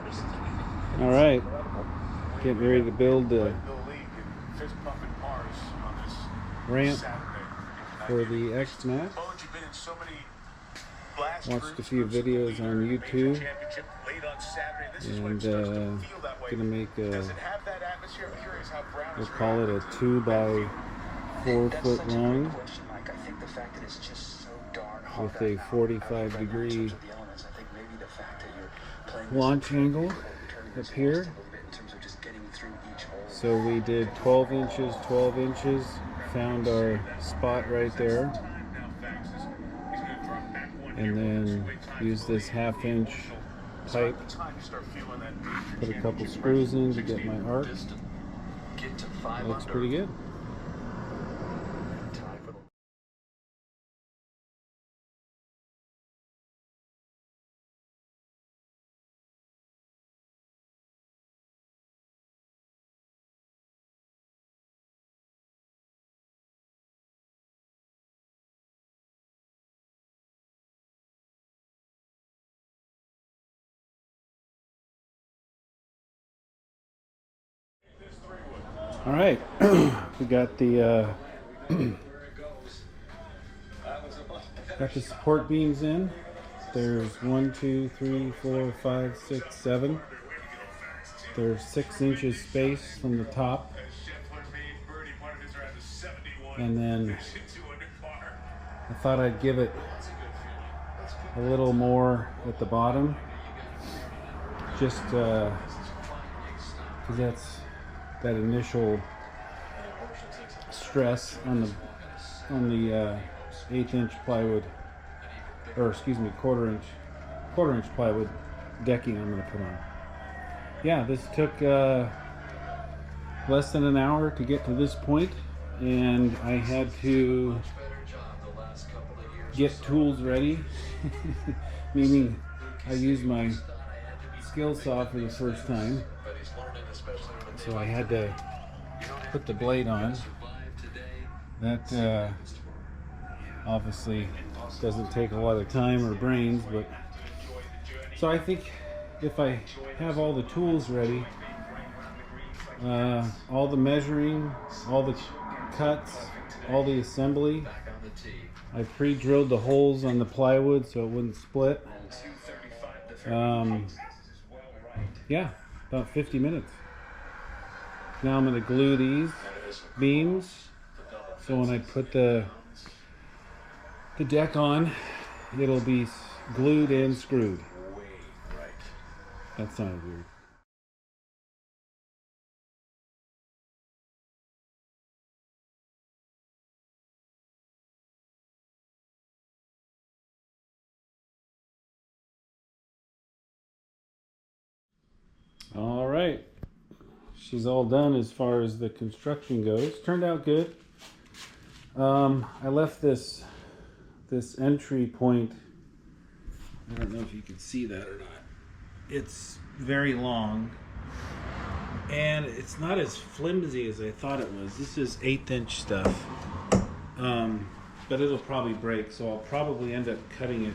All right, getting ready to build the ramp for the XMAX. Watched a few videos on YouTube and gonna make a, we'll call it a 2 by 4 foot long with a 45-degree launch angle up here. So we did 12 inches, 12 inches, found our spot right there, and then used this 1/2 inch pipe, put a couple screws in to get my arc. Looks pretty good. All right, we got the got the support beams in. There's 1, 2, 3, 4, 5, 6, 7. There's 6 inches space from the top, and then I thought I'd give it a little more at the bottom, just because that's that initial stress on the 1/8 inch plywood, or excuse me, quarter inch plywood decking I'm going to put on. Yeah, this took less than an hour to get to this point, and I had to get tools ready, meaning I used my skill saw for the first time, so I had to put the blade on. That obviously doesn't take a lot of time or brains, but so I think if I have all the tools ready, all the measuring, all the cuts, all the assembly, I pre-drilled the holes on the plywood so it wouldn't split. Yeah, about 50 minutes. Now I'm going to glue these beams, so when I put the deck on, it'll be glued and screwed. That sounded weird. All right, she's all done as far as the construction goes. Turned out good. I left this entry point, I don't know if you can see that or not. It's very long, and it's not as flimsy as I thought it was. This is 1/8 inch stuff, but it'll probably break, so I'll probably end up cutting it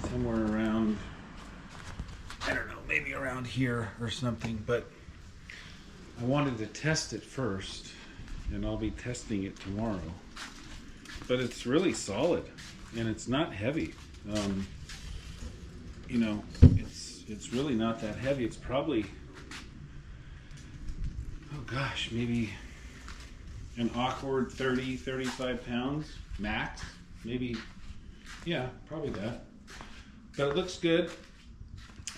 somewhere around, I don't know, maybe around here or something. But I wanted to test it first, and I'll be testing it tomorrow. But it's really solid, and it's not heavy. You know, it's really not that heavy. It's probably, oh gosh, maybe an awkward 35 pounds max. Maybe, yeah, probably that. But it looks good.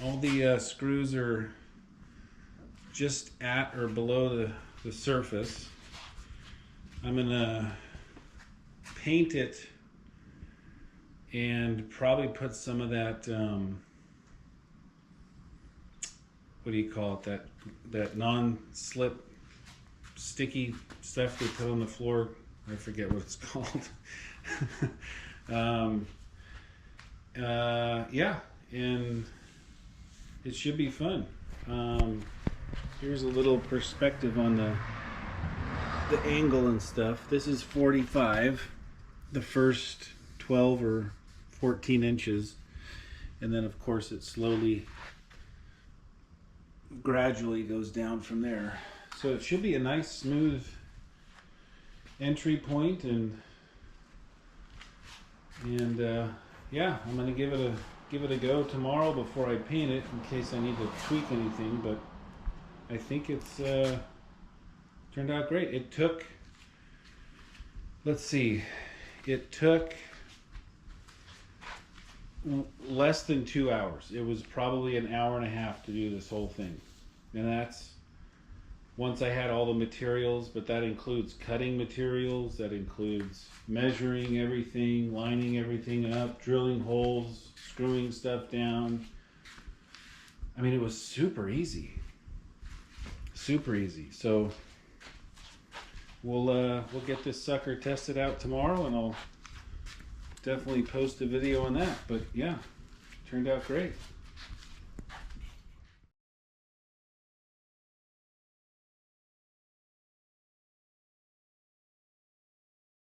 All the screws are just at or below the surface. I'm gonna paint it and probably put some of that what do you call it, that non-slip sticky stuff they put on the floor. I forget what it's called. Yeah, and it should be fun. Here's a little perspective on the angle and stuff. This is 45, the first 12 or 14 inches, and then of course it slowly gradually goes down from there. So it should be a nice smooth entry point, and yeah, I'm gonna give it a go tomorrow before I paint it in case I need to tweak anything, but I think it's turned out great. It took, let's see, it took less than 2 hours. It was probably an hour and a half to do this whole thing, and that's once I had all the materials, but that includes cutting materials, that includes measuring everything, lining everything up, drilling holes, screwing stuff down. I mean, it was super easy. Super easy. So we'll get this sucker tested out tomorrow, and I'll definitely post a video on that. But yeah, turned out great.